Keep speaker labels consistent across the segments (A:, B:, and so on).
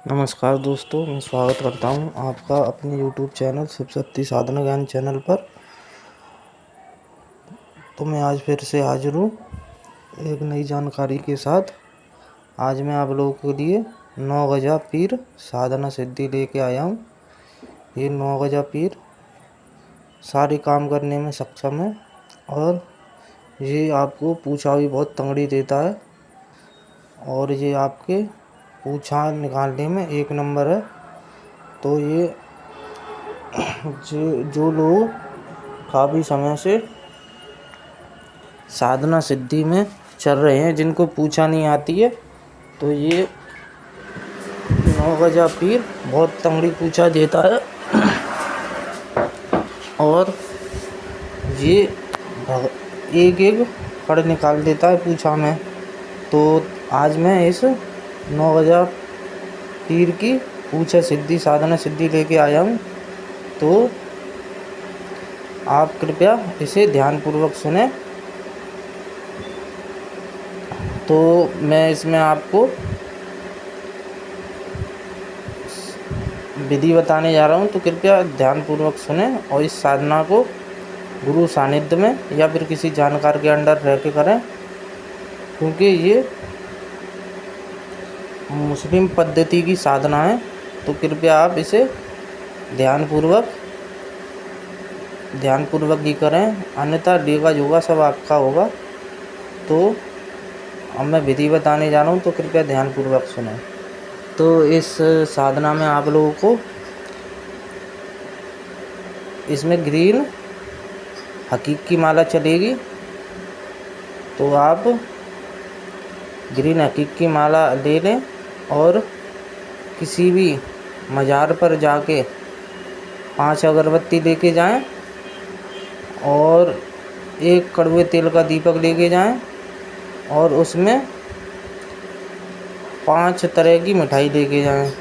A: नमस्कार दोस्तों, मैं स्वागत करता हूं आपका अपने YouTube चैनल शिव शक्ति साधना ज्ञान चैनल पर। तो मैं आज फिर से हाजिर हूँ एक नई जानकारी के साथ। आज मैं आप लोगों के लिए 9 गजा पीर साधना सिद्धि लेके आया हूँ। ये 9 गजा पीर सारे काम करने में सक्षम है और ये आपको पूछा भी बहुत तंगड़ी देता है और ये आपके पूछा निकालने में एक नंबर है। तो ये जो लोग काफ़ी समय से साधना सिद्धि में चल रहे हैं, जिनको पूछा नहीं आती है, तो ये 9 गजा पीर बहुत तंगड़ी पूछा देता है और ये एक एक कड़ निकाल देता है पूछा में। तो आज मैं इस 9 गजा पीर की पूछा सिद्धि साधना सिद्धि लेके आया हूँ। तो आप कृपया इसे ध्यानपूर्वक सुने। तो मैं इसमें आपको विधि बताने जा रहा हूँ, तो कृपया ध्यानपूर्वक सुने और इस साधना को गुरु सानिध्य में या फिर किसी जानकार के अंडर रह के करें, क्योंकि ये मुस्लिम पद्धति की साधना है। तो कृपया आप इसे ध्यानपूर्वक ही करें, अन्यथा डेगा जोगा सब आपका होगा। तो अब मैं विधि बताने जा रहा हूँ, तो कृपया ध्यानपूर्वक सुनें। तो इस साधना में आप लोगों को इसमें ग्रीन हकीक की माला चलेगी। तो आप ग्रीन हकीक की माला ले लें और किसी भी मज़ार पर जाके 5 अगरबत्ती लेके जाएं और एक कड़वे तेल का दीपक लेके जाएं और उसमें 5 तरह की मिठाई लेके जाएं।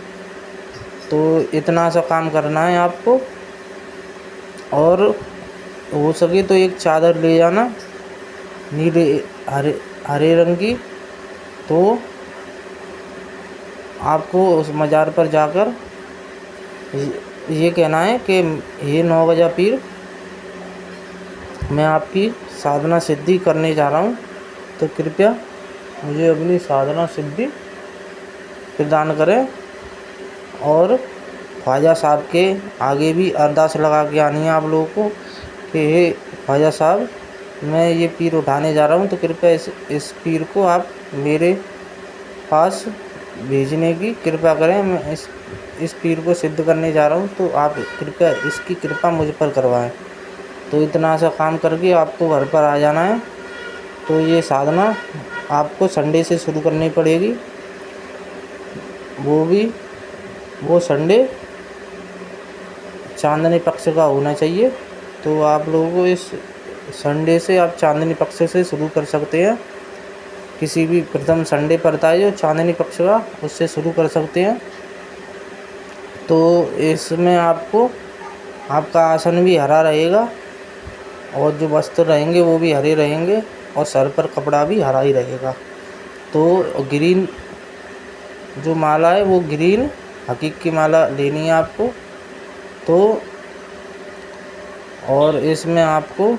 A: तो इतना सा काम करना है आपको। और हो सके तो एक चादर ले जाना नीले हरे रंग की। तो आपको उस मज़ार पर जाकर ये कहना है कि ये 9 गजा पीर, मैं आपकी साधना सिद्धि करने जा रहा हूँ, तो कृपया मुझे अपनी साधना सिद्धि प्रदान करें। और ख्वाजा साहब के आगे भी अरदास लगा के आनी है आप लोगों को कि हे ख्वाजा साहब, मैं ये पीर उठाने जा रहा हूँ, तो कृपया इस पीर को आप मेरे पास भेजने की कृपा करें। मैं इस पीर को सिद्ध करने जा रहा हूँ, तो आप कृपया इसकी कृपा मुझ पर करवाएं। तो इतना सा काम करके आपको घर पर आ जाना है। तो ये साधना आपको संडे से शुरू करनी पड़ेगी, वो संडे चांदनी पक्ष का होना चाहिए। तो आप लोगों को इस संडे से आप चांदनी पक्ष से शुरू कर सकते हैं। किसी भी प्रथम संडे पड़ता है जो चांदनी पक्ष का, उससे शुरू कर सकते हैं। तो इसमें आपका आसन भी हरा रहेगा और जो वस्त्र रहेंगे वो भी हरे रहेंगे और सर पर कपड़ा भी हरा ही रहेगा। तो ग्रीन जो माला है वो ग्रीन हकीक की माला लेनी है आपको। तो और इसमें आपको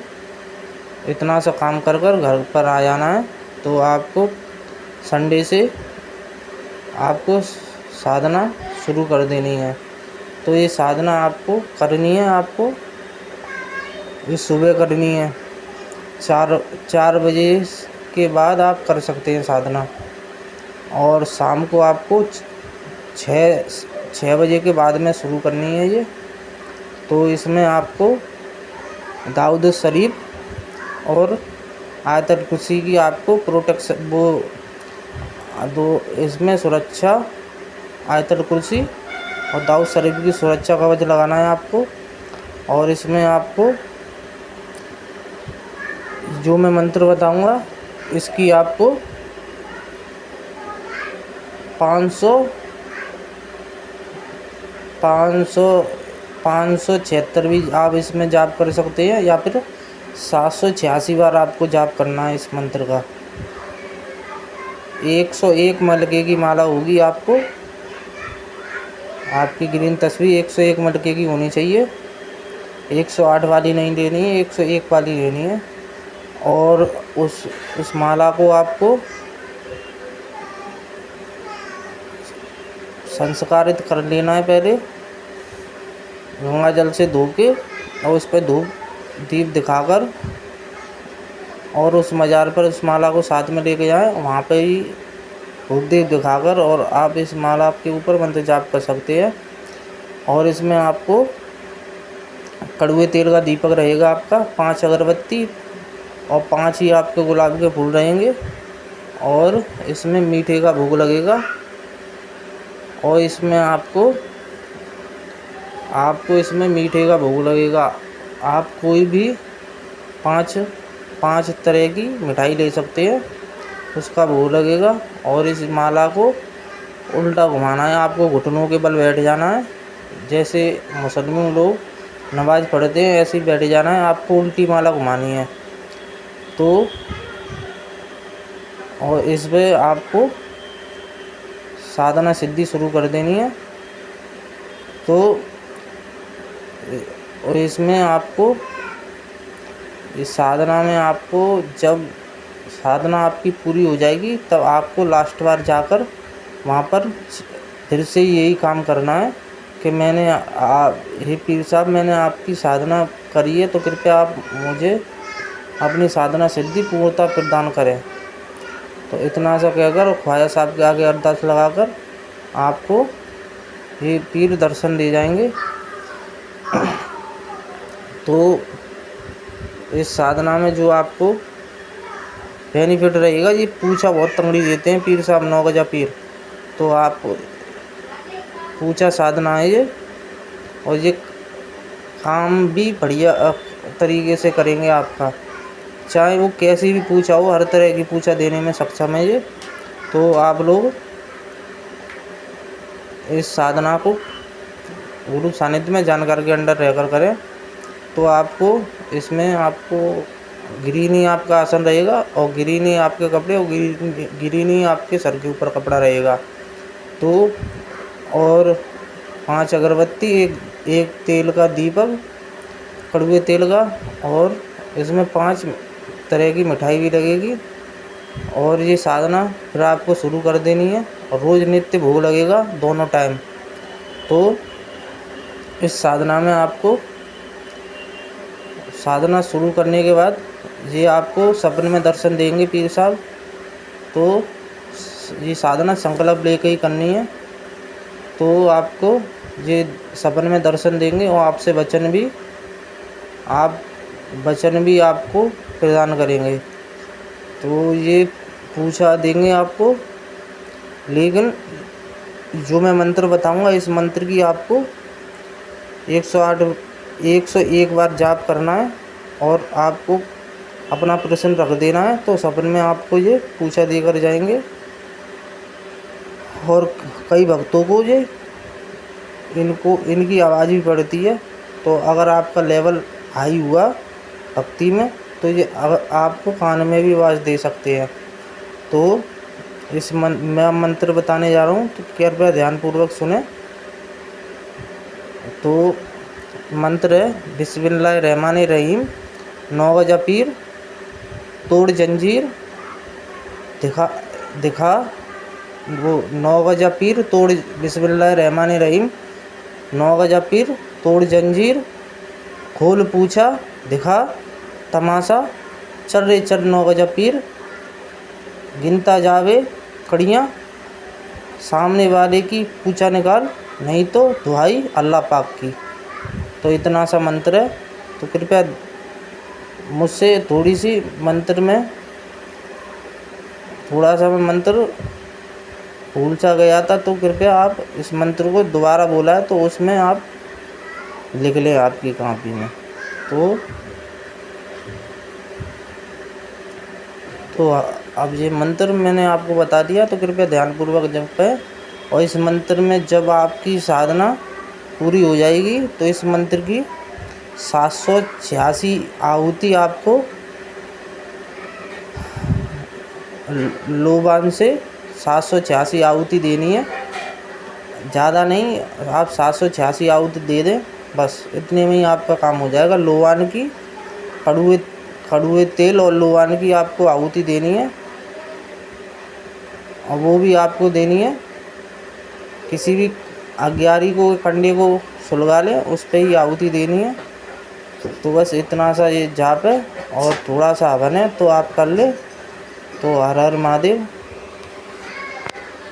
A: इतना सा काम कर घर पर आ जाना है। तो आपको संडे से आपको साधना शुरू कर देनी है। तो ये साधना आपको करनी है, आपको ये सुबह करनी है। 4 बजे के बाद आप कर सकते हैं साधना, और शाम को आपको 6 बजे के बाद में शुरू करनी है ये। तो इसमें आपको दाऊद शरीफ और आयतल कुर्सी की आपको प्रोटेक्शन, वो दो इसमें सुरक्षा, आयतल कुर्सी और दाऊद शरीफ की सुरक्षा कवच लगाना है आपको। और इसमें आपको जो मैं मंत्र बताऊंगा इसकी आपको 576 भी आप इसमें जाप कर सकते हैं, या फिर 786 बार आपको जाप करना है इस मंत्र का। 101 मलके की माला होगी आपको आपकी ग्रीन तस्वीर 101 मटके की होनी चाहिए, 108 वाली नहीं लेनी है, 101 वाली लेनी है। और उस माला को आपको संस्कारित कर लेना है पहले गंगा जल से धो के, और उस पर धूप दीप दिखाकर, और उस मज़ार पर उस माला को साथ में लेके जाएं, वहाँ पे ही धूप दीप दिखाकर, और आप इस माला के ऊपर मंत्र जाप कर सकते हैं। और इसमें आपको कड़वे तेल का दीपक रहेगा आपका, 5 अगरबत्ती और 5 ही आपके गुलाब के फूल रहेंगे, और इसमें मीठे का भोग लगेगा। और इसमें आपको इसमें मीठे का भोग लगेगा। आप कोई भी पाँच तरह की मिठाई ले सकते हैं, उसका भोग लगेगा। और इस माला को उल्टा घुमाना है, आपको घुटनों के बल बैठ जाना है, जैसे मुसलमान लोग नमाज पढ़ते हैं ऐसे ही बैठ जाना है, आपको उल्टी माला घुमानी है। तो और इस पर आपको साधना सिद्धि शुरू कर देनी है। तो और इसमें आपको इस साधना में आपको जब साधना आपकी पूरी हो जाएगी, तब आपको लास्ट बार जाकर वहाँ पर फिर से यही काम करना है कि हे पीर साहब, मैंने आपकी साधना करी है, तो कृपया आप मुझे अपनी साधना सिद्धि पूर्णता प्रदान करें। तो इतना सा कहकर और ख्वाजा साहब के आगे अरदास लगाकर आपको ये पीर दर्शन दे जाएंगे। तो इस साधना में जो आपको बेनिफिट रहेगा, ये पूछा बहुत तंगड़ी देते हैं पीर साहब, 9 गजा पीर। तो आप पूछा साधना है ये, और ये काम भी बढ़िया तरीके से करेंगे आपका, चाहे वो कैसी भी पूछा हो, हर तरह की पूछा देने में सक्षम है ये। तो आप लोग इस साधना को गुरु सानिध्य में जानकार के अंडर रहकर करें। तो आपको इसमें आपको ग्रीन ही आपका आसन रहेगा, और ग्रीन ही आपके कपड़े, और ग्रीन ही आपके सर के ऊपर कपड़ा रहेगा। तो और 5 अगरबत्ती, एक तेल का दीपक, कड़वे तेल का, और इसमें 5 तरह की मिठाई भी लगेगी। और ये साधना फिर आपको शुरू कर देनी है, और रोज़ नित्य भोग लगेगा दोनों टाइम। तो इस साधना में आपको साधना शुरू करने के बाद ये आपको सपने में दर्शन देंगे पीर साहब। तो ये साधना संकल्प लेके ही करनी है। तो आपको ये सपने में दर्शन देंगे, और आपसे वचन भी आपको प्रदान करेंगे। तो ये पूछा देंगे आपको, लेकिन जो मैं मंत्र बताऊंगा, इस मंत्र की आपको 101 बार जाप करना है, और आपको अपना प्रश्न रख देना है। तो सपने में आपको ये पूछा देकर जाएंगे। और कई भक्तों को ये इनकी आवाज़ भी पड़ती है। तो अगर आपका लेवल हाई हुआ भक्ति में, तो ये आपको कान में भी आवाज़ दे सकते हैं। तो मैं मंत्र बताने जा रहा हूँ, तो कृपया ध्यानपूर्वक सुने। तो मंत्र है बिस्मिल्लाहिर्रहमानिर्रहीम। 9 गजा पीर तोड़ जंजीर दिखा वो 9 गजा पीर तोड़, बिस्मिल्लाहिर्रहमानिर्रहीम। 9 गजा पीर तोड़ जंजीर, खोल पूछा दिखा तमाशा, चल रे चल 9 गजा पीर, गिनता जावे कड़ियाँ, सामने वाले की पूछा निकाल, नहीं तो दुहाई अल्लाह पाक की। तो इतना सा मंत्र है। तो कृपया मुझसे थोड़ी सी मंत्र में थोड़ा सा मैं मंत्र भूल सा गया था, तो कृपया आप इस मंत्र को दोबारा बोला है, तो उसमें आप लिख लें आपकी कॉपी में। तो अब ये मंत्र मैंने आपको बता दिया, तो कृपया ध्यानपूर्वक जपें। और इस मंत्र में जब आपकी साधना पूरी हो जाएगी, तो इस मंत्र की 786 आहुति आपको लोबान से 786 आहुति देनी है। ज़्यादा नहीं, आप 786 आहुति दे दें, बस इतने में ही आपका काम हो जाएगा। लोवान की कड़ुए तेल और लोवान की आपको आहुति देनी है, और वो भी आपको देनी है किसी भी अग्यारी को, कंडे को सुलगा लें उस पर ही आहुति देनी है। तो बस इतना सा ये जाप है, और थोड़ा सा हवन है तो आप कर ले। तो हर हर महादेव।